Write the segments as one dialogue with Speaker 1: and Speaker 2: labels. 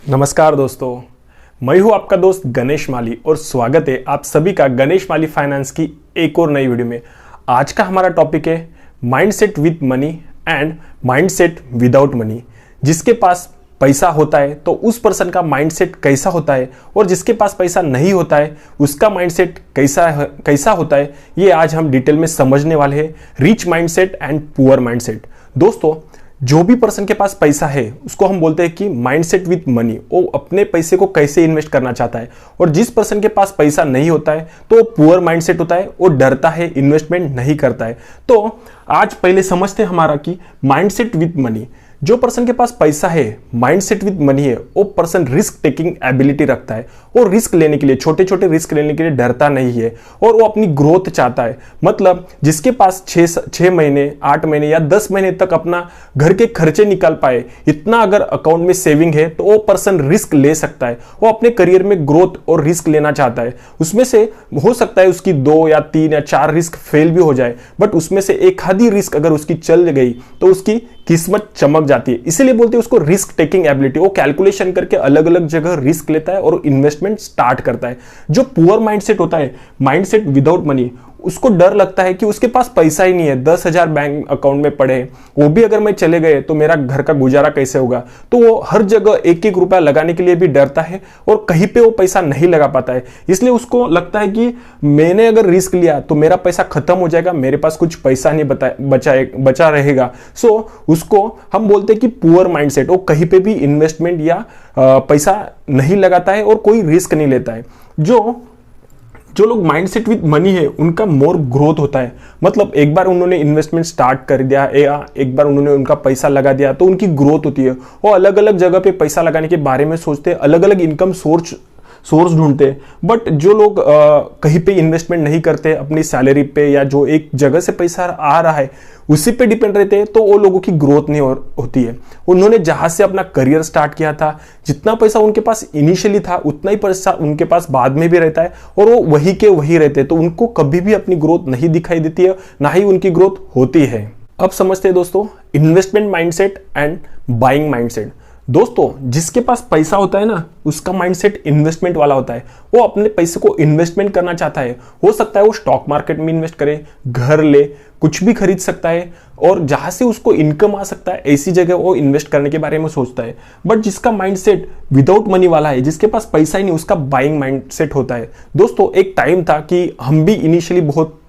Speaker 1: नमस्कार दोस्तों, मैं हूं आपका दोस्त गणेश माली और स्वागत है आप सभी का गणेश माली फाइनेंस की एक और नई वीडियो में। आज का हमारा टॉपिक है mindset with money and mindset without money. जिसके पास पैसा होता है तो उस पर्सन का माइंडसेट कैसा होता है और जिसके पास पैसा नहीं होता है उसका माइंडसेट कैसा होता है, ये आज हम डिटेल में समझने वाले हैं। Rich mindset and poor mindset. दोस्तों, जो भी पर्सन के पास पैसा है उसको हम बोलते हैं कि माइंडसेट विद मनी, वो अपने पैसे को कैसे इन्वेस्ट करना चाहता है। और जिस पर्सन के पास पैसा नहीं होता है तो वो पुअर माइंडसेट होता है, वो डरता है, इन्वेस्टमेंट नहीं करता है। तो आज पहले समझते हैं हमारा कि माइंडसेट विद मनी। जो पर्सन के पास पैसा है, माइंडसेट विद मनी है, वो पर्सन रिस्क टेकिंग एबिलिटी रखता है। वो रिस्क लेने के लिए, छोटे छोटे रिस्क लेने के लिए डरता नहीं है और वो अपनी ग्रोथ चाहता है। मतलब जिसके पास 6 महीने, 8 महीने या 10 महीने तक अपना घर के खर्चे निकाल पाए, इतना अगर अकाउंट में सेविंग है तो वो पर्सन रिस्क ले सकता है। वो अपने करियर में ग्रोथ और रिस्क लेना चाहता है। उसमें से हो सकता है उसकी 2 या 3 या 4 रिस्क फेल भी हो जाए, बट उसमें से एक आधी रिस्क अगर उसकी चल गई तो उसकी किस्मत चमक जाती है। इसीलिए बोलते हैं उसको रिस्क टेकिंग एबिलिटी। वो कैलकुलेशन करके अलग अलग जगह रिस्क लेता है और इन्वेस्टमेंट स्टार्ट करता है। जो पुअर माइंडसेट होता है, माइंडसेट विदाउट मनी, उसको डर लगता है कि उसके पास पैसा ही नहीं है, 10,000 बैंक अकाउंट में पड़े, वो भी अगर मैं चले गए तो मेरा घर का गुजारा कैसे होगा। तो वो हर जगह एक एक रुपया लगाने के लिए भी डरता है और कहीं पे वो पैसा नहीं लगा पाता है। इसलिए उसको लगता है कि मैंने अगर रिस्क लिया तो मेरा पैसा खत्म हो जाएगा, मेरे पास कुछ पैसा नहीं बचा रहेगा। सो उसको हम बोलते हैं कि पुअर माइंडसेट। वो कहीं पे भी इन्वेस्टमेंट या पैसा नहीं लगाता है और कोई रिस्क नहीं लेता है। जो लोग माइंडसेट विद मनी है उनका मोर ग्रोथ होता है। मतलब एक बार उन्होंने इन्वेस्टमेंट स्टार्ट कर दिया या एक बार उन्होंने उनका पैसा लगा दिया तो उनकी ग्रोथ होती है। वो अलग अलग जगह पे पैसा लगाने के बारे में सोचते हैं, अलग अलग इनकम सोर्स ढूंढते हैं। बट जो लोग कहीं पे इन्वेस्टमेंट नहीं करते, अपनी सैलरी पे या जो एक जगह से पैसा आ रहा है उसी पे डिपेंड रहते हैं, तो वो लोगों की ग्रोथ नहीं होती है। उन्होंने जहां से अपना करियर स्टार्ट किया था, जितना पैसा उनके पास इनिशियली था उतना ही पैसा उनके पास बाद में भी रहता है और वो वही के वही रहते हैं। तो उनको कभी भी अपनी ग्रोथ नहीं दिखाई देती है, ना ही उनकी ग्रोथ होती है। अब समझते हैं दोस्तों investment mindset and buying mindset. दोस्तों, जिसके पास पैसा होता है ना, उसका माइंडसेट इन्वेस्टमेंट वाला होता है। वो अपने पैसे को इन्वेस्टमेंट करना चाहता है। हो सकता है वो स्टॉक मार्केट में इन्वेस्ट करे, घर ले, कुछ भी खरीद सकता है और जहां से उसको इनकम आ सकता है ऐसी जगह वो इन्वेस्ट करने के बारे में सोचता है। बट जिसका माइंडसेट विदाउट मनी वाला है, जिसके पास पैसा ही नहीं, उसका बाइंग माइंडसेट होता है। दोस्तों, एक टाइम था कि हम भी इनिशियली बहुत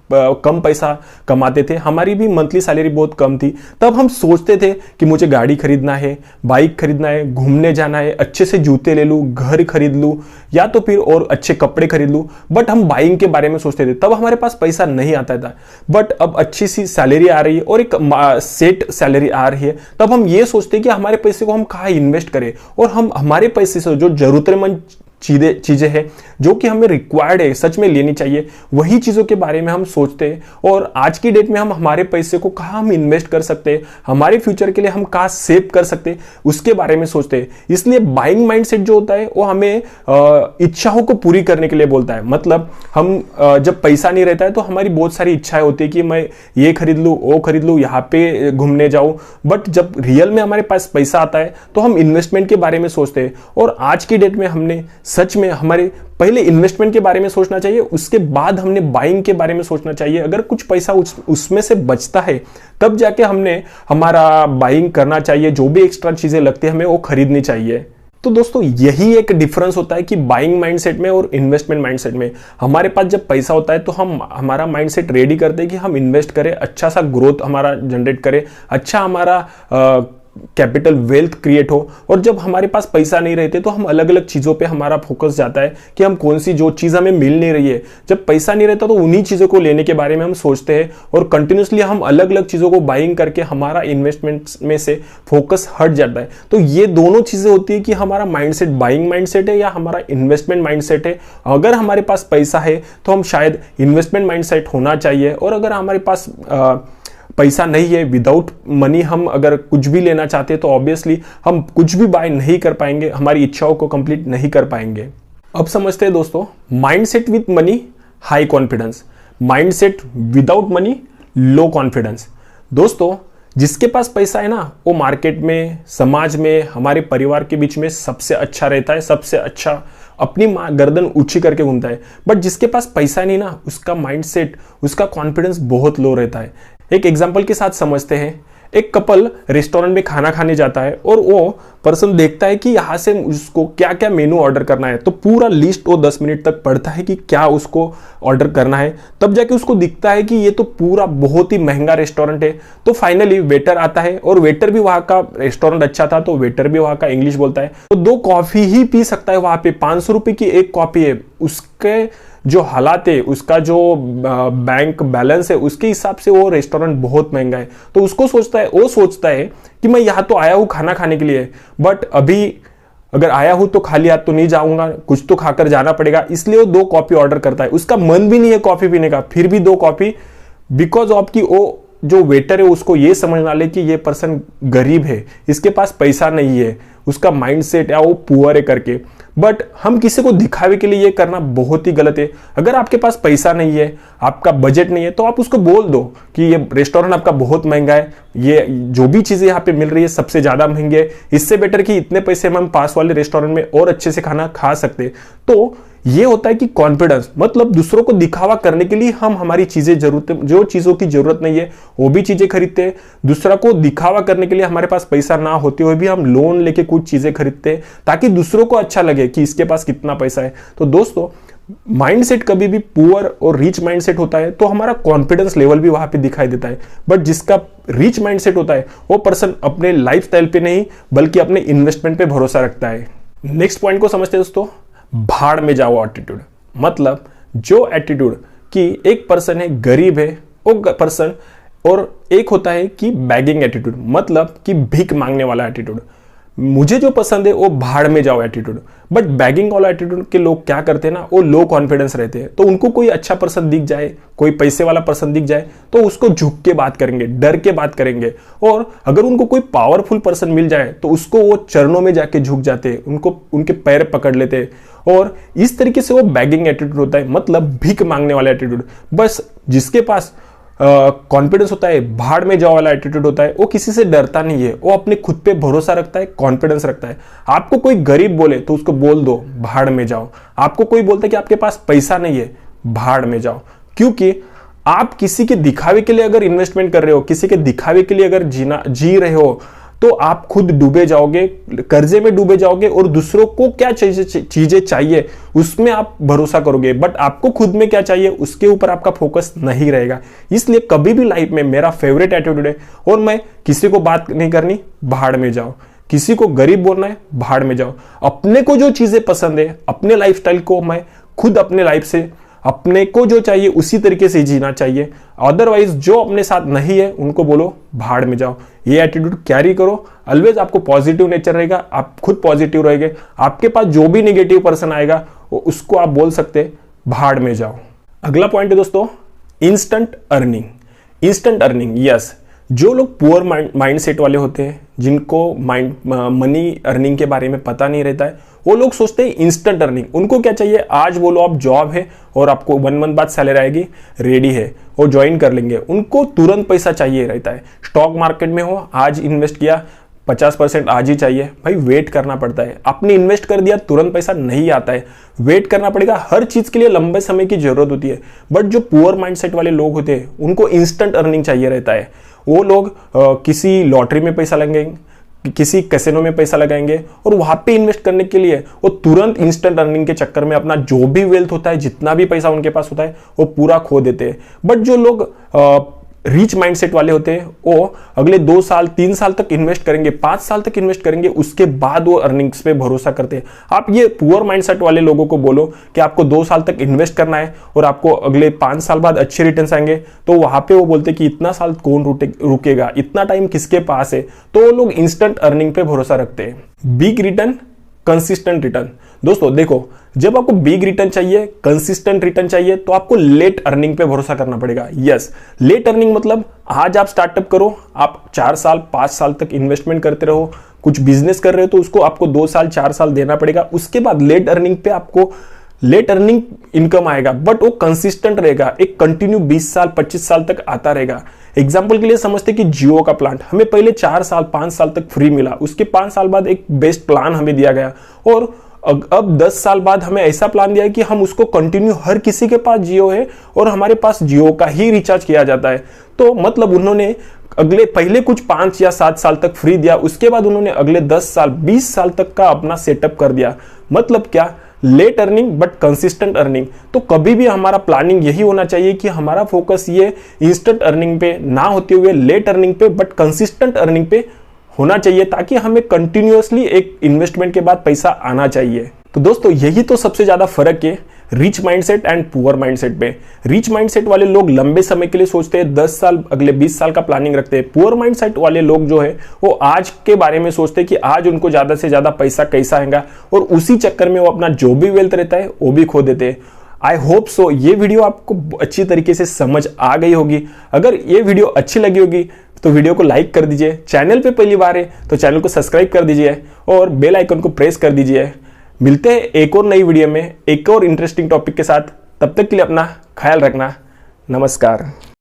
Speaker 1: कम पैसा कमाते थे, हमारी भी मंथली सैलरी बहुत कम थी। तब हम सोचते थे कि मुझे गाड़ी खरीदना है, बाइक खरीदना है, घूमने जाना है, अच्छे से जूते ले लूं, घर खरीद लूं या तो फिर और अच्छे कपड़े खरीद लूं। बट हम बाइंग के बारे में सोचते थे, तब हमारे पास पैसा नहीं आता था। बट अब अच्छी सी सैलरी आ रही है और एक सेट सैलरी आ रही है, तब हम ये सोचते हैं कि हमारे पैसे को हम कहाँ इन्वेस्ट करें और हम हमारे पैसे से जो जरूरतमंद चीजें हैं जो कि हमें रिक्वायर्ड है, सच में लेनी चाहिए, वही चीजों के बारे में हम सोचते हैं। और आज की डेट में हम हमारे पैसे को कहाँ हम इन्वेस्ट कर सकते हैं, हमारे फ्यूचर के लिए हम कहाँ सेव कर सकते हैं, उसके बारे में सोचते हैं। इसलिए बाइंग माइंडसेट जो होता है वो हमें इच्छाओं को पूरी करने के लिए बोलता है। मतलब हम जब पैसा नहीं रहता है तो हमारी बहुत सारी इच्छाएं होती है कि मैं ये खरीद लूँ, वो खरीद लूँ, यहाँ पे घूमने जाऊँ। बट जब रियल में हमारे पास पैसा आता है तो हम इन्वेस्टमेंट के बारे में सोचते हैं। और आज की डेट में हमने सच में हमारे पहले इन्वेस्टमेंट के बारे में सोचना चाहिए, उसके बाद हमने बाइंग के बारे में सोचना चाहिए। अगर कुछ पैसा उसमें से बचता है तब जाके हमने हमारा बाइंग करना चाहिए। जो भी एक्स्ट्रा चीजें लगती है हमें वो खरीदनी चाहिए। तो दोस्तों, यही एक डिफरेंस होता है कि बाइंग माइंडसेट में और इन्वेस्टमेंट माइंडसेट में। हमारे पास जब पैसा होता है तो हम हमारा माइंडसेट रेडी करते हैं कि हम इन्वेस्ट करें, अच्छा सा ग्रोथ हमारा जनरेट करें, अच्छा हमारा कैपिटल वेल्थ क्रिएट हो। और जब हमारे पास पैसा नहीं रहते तो हम अलग अलग चीजों पे हमारा फोकस जाता है कि हम कौन सी जो चीज हमें मिल नहीं रही है। जब पैसा नहीं रहता तो उन्हीं चीजों को लेने के बारे में हम सोचते हैं और कंटिन्यूसली हम अलग अलग चीजों को बाइंग करके हमारा इन्वेस्टमेंट में से फोकस हट जाता है। तो ये दोनों चीजें होती है कि हमारा माइंडसेट बाइंग माइंडसेट है या हमारा इन्वेस्टमेंट माइंडसेट है। अगर हमारे पास पैसा है तो हम शायद इन्वेस्टमेंट माइंडसेट होना चाहिए, और अगर हमारे पास पैसा नहीं है, विदाउट मनी हम अगर कुछ भी लेना चाहते हैं तो ऑब्वियसली हम कुछ भी बाय नहीं कर पाएंगे, हमारी इच्छाओं को कंप्लीट नहीं कर पाएंगे। अब समझते हैं दोस्तों mindset with money high confidence, mindset without money low confidence. दोस्तों, जिसके पास पैसा है ना, वो मार्केट में, समाज में, हमारे परिवार के बीच में सबसे अच्छा रहता है, सबसे अच्छा अपनी गर्दन ऊंची करके घूमता है। बट जिसके पास पैसा नहीं ना, उसका माइंडसेट, उसका कॉन्फिडेंस बहुत लो रहता है। एक एग्जांपल के साथ समझते हैं। एक कपल रेस्टोरेंट में खाना खाने जाता है और वो पर्सन देखता है कि यहाँ से उसको क्या क्या मेनू ऑर्डर करना है, तो पूरा लिस्ट वो 10 मिनट तक पढ़ता है कि क्या उसको ऑर्डर करना है। तब जाके उसको दिखता है कि ये तो पूरा बहुत ही महंगा रेस्टोरेंट है। तो फाइनली वेटर आता है और वेटर भी वहाँ का, रेस्टोरेंट अच्छा था तो वेटर भी वहाँ का इंग्लिश बोलता है, तो 2 कॉफी ही पी सकता है वहाँ पे। 500 रुपये की एक कॉफी है। उसके जो हालात है, उसका जो बैंक बैलेंस है, उसके हिसाब से वो रेस्टोरेंट बहुत महंगा है। तो वो सोचता है कि मैं यहाँ तो आया हूँ खाना खाने के लिए, बट अभी अगर आया हूं तो खाली हाथ तो नहीं जाऊंगा, कुछ तो खाकर जाना पड़ेगा। इसलिए वो 2 कॉफी ऑर्डर करता है। उसका मन भी नहीं है कॉफी पीने का, फिर भी 2 कॉफी, बिकॉज ऑफ की वो जो वेटर है उसको ये समझना ले कि ये पर्सन गरीब है, इसके पास पैसा नहीं है, उसका माइंडसेट है वो पुअर है करके। बट हम किसी को दिखावे के लिए ये करना बहुत ही गलत है। अगर आपके पास पैसा नहीं है, आपका बजट नहीं है, तो आप उसको बोल दो कि ये रेस्टोरेंट आपका बहुत महंगा है, ये जो भी चीजें यहाँ पे मिल रही है सबसे ज्यादा महंगी है, इससे बेटर कि इतने पैसे में हम पास वाले रेस्टोरेंट में और अच्छे से खाना खा सकते। तो ये होता है कि कॉन्फिडेंस, मतलब दूसरों को दिखावा करने के लिए हम हमारी चीजें, जो चीजों की जरूरत नहीं है वो भी चीजें खरीदते हैं। दूसरा को दिखावा करने के लिए हमारे पास पैसा ना होते हुए भी हम लोन लेके कुछ चीजें खरीदते हैं ताकि दूसरों को अच्छा लगे कि इसके पास कितना पैसा है। तो दोस्तों, माइंडसेट कभी भी पुअर और रिच माइंडसेट होता है तो हमारा कॉन्फिडेंस लेवल भी वहां पे दिखाई देता है। बट जिसका रिच माइंडसेट होता है वो पर्सन अपने लाइफस्टाइल पे नहीं बल्कि अपने इन्वेस्टमेंट पे भरोसा रखता है। नेक्स्ट पॉइंट को समझते हैं दोस्तों, भाड़ में जाओ एटीट्यूड। मतलब जो एटीट्यूड कि एक पर्सन है गरीब है वो पर्सन, और एक होता है कि बैगिंग एटीट्यूड, मतलब कि भीख मांगने वाला एटीट्यूड। मुझे जो पसंद है वो भाड़ में जाओ एटीट्यूड। बट बैगिंग वाला एटीट्यूड के लोग क्या करते हैं ना, वो लो कॉन्फिडेंस रहते हैं। तो उनको कोई अच्छा पर्सन दिख जाए, कोई पैसे वाला पर्सन दिख जाए तो उसको झुक के बात करेंगे, डर के बात करेंगे। और अगर उनको कोई पावरफुल पर्सन मिल जाए तो उसको वो चरणों में जाके झुक जाते हैं, उनको उनके पैर पकड़ लेते हैं। और इस तरीके से वो बैगिंग एटीट्यूड होता है, मतलब भीख मांगने वाला एटीट्यूड। बस जिसके पास कॉन्फिडेंस होता है, भाड़ में जाओ वाला एटीट्यूड होता है, वो किसी से डरता नहीं है, वो अपने खुद पे भरोसा रखता है, कॉन्फिडेंस रखता है। आपको कोई गरीब बोले तो उसको बोल दो भाड़ में जाओ। आपको कोई बोलता है कि आपके पास पैसा नहीं है, भाड़ में जाओ। क्योंकि आप किसी के दिखावे के लिए अगर इन्वेस्टमेंट कर रहे हो, किसी के दिखावे के लिए अगर जी रहे हो, तो आप खुद डूबे जाओगे, कर्जे में डूबे जाओगे, और दूसरों को क्या चीजें चाहिए उसमें आप भरोसा करोगे। बट आपको खुद में क्या चाहिए उसके ऊपर आपका फोकस नहीं रहेगा। इसलिए कभी भी लाइफ में मेरा फेवरेट एटीट्यूड है, और मैं किसी को बात नहीं करनी, भाड़ में जाओ। किसी को गरीब बोलना है, भाड़ में जाओ। अपने को जो चीजें पसंद है, अपने लाइफस्टाइल को मैं खुद अपने लाइफ से, अपने को जो चाहिए उसी तरीके से जीना चाहिए। अदरवाइज जो अपने साथ नहीं है उनको बोलो भाड़ में जाओ। ये एटीट्यूड कैरी करो, ऑलवेज आपको पॉजिटिव नेचर रहेगा, आप खुद पॉजिटिव रहेंगे। आपके पास जो भी नेगेटिव पर्सन आएगा उसको आप बोल सकते भाड़ में जाओ। अगला पॉइंट है दोस्तों, instant earning. Instant earning, yes, जो लोग पुअर माइंडसेट वाले होते हैं, जिनको मनी अर्निंग के बारे में पता नहीं रहता है, वो लोग सोचते हैं इंस्टेंट अर्निंग। उनको क्या चाहिए, आज बोलो आप जॉब है और आपको 1 मंथ बाद सैलरी आएगी, रेडी है, वो ज्वाइन कर लेंगे। उनको तुरंत पैसा चाहिए रहता है। स्टॉक मार्केट में हो, आज इन्वेस्ट किया, 50% आज ही चाहिए, भाई वेट करना पड़ता है। आपने इन्वेस्ट कर दिया, तुरंत पैसा नहीं आता है, वेट करना पड़ेगा। हर चीज के लिए लंबे समय की जरूरत होती है। बट जो पुअर माइंडसेट वाले लोग होते हैं उनको इंस्टेंट अर्निंग चाहिए रहता है। वो लोग किसी लॉटरी में पैसा लगाएंगे, किसी कैसीनो में पैसा लगाएंगे, और वहां पे इन्वेस्ट करने के लिए वो तुरंत इंस्टेंट अर्निंग के चक्कर में अपना जो भी वेल्थ होता है, जितना भी पैसा उनके पास होता है, वो पूरा खो देते हैं। बट जो लोग रिच माइंडसेट वाले होते हैं वो अगले 2 साल 3 साल तक इन्वेस्ट करेंगे, 5 साल तक इन्वेस्ट करेंगे, उसके बाद वो अर्निंग्स पे भरोसा करते हैं। आप ये पुअर माइंडसेट वाले लोगों को बोलो कि आपको 2 साल तक इन्वेस्ट करना है और आपको अगले 5 साल बाद अच्छे रिटर्न्स आएंगे, तो वहां पे वो बोलते कि इतना साल कौन रुकेगा, इतना टाइम किसके पास है। तो वो लोग इंस्टेंट अर्निंग पे भरोसा रखते हैं। Big return, consistent return. दोस्तों देखो, जब आपको बिग रिटर्न चाहिए, कंसिस्टेंट रिटर्न चाहिए, तो आपको लेट अर्निंग पे भरोसा करना पड़ेगा। यस, लेट अर्निंग मतलब आज आप स्टार्टअप करो, आप 4 साल 5 साल तक इन्वेस्टमेंट करते रहो, कुछ बिजनेस कर रहे हो तो उसको आपको 2 साल 4 साल देना पड़ेगा। उसके बाद लेट अर्निंग पे आपको लेट अर्निंग इनकम आएगा, बट वो कंसिस्टेंट रहेगा, एक कंटिन्यू 20 साल 25 साल तक आता रहेगा। एग्जाम्पल के लिए समझते कि जियो का प्लान हमें पहले 4 साल 5 साल तक फ्री मिला, उसके 5 साल बाद एक बेस्ट प्लान हमें दिया गया और अब 10 साल बाद हमें ऐसा प्लान दिया है कि हम उसको कंटिन्यू, हर किसी के पास जियो है और हमारे पास जियो का ही रिचार्ज किया जाता है। तो मतलब उन्होंने पहले कुछ 5 या 7 साल तक फ्री दिया, उसके बाद उन्होंने अगले 10 साल 20 साल तक का अपना सेटअप कर दिया। मतलब क्या, late earning but consistent earning. तो कभी भी हमारा प्लानिंग यही होना चाहिए कि हमारा फोकस ये इंस्टेंट अर्निंग पे ना होते हुए लेट अर्निंग पे बट कंसिस्टेंट अर्निंग पे होना चाहिए, ताकि हमें कंटिन्यूअसली एक इन्वेस्टमेंट के बाद पैसा आना चाहिए। तो दोस्तों यही तो सबसे ज्यादा फर्क है rich mindset and poor mindset पे। रिच माइंडसेट वाले लोग लंबे समय के लिए सोचते हैं, 10 साल अगले 20 साल का प्लानिंग रखते हैं। पुअर माइंडसेट वाले लोग जो है वो आज के बारे में सोचते हैं कि आज उनको ज्यादा से ज्यादा पैसा कैसा आएगा, और उसी चक्कर में वो अपना जो भी वेल्थ रहता है वो भी खो देते हैं। आई होप सो ये वीडियो आपको अच्छी तरीके से समझ आ गई होगी। अगर ये वीडियो अच्छी लगी होगी तो वीडियो को लाइक कर दीजिए, चैनल पे पहली बार है तो चैनल को सब्सक्राइब कर दीजिए और बेल आइकन को प्रेस कर दीजिए। मिलते हैं एक और नई वीडियो में एक और इंटरेस्टिंग टॉपिक के साथ। तब तक के लिए अपना ख्याल रखना। नमस्कार।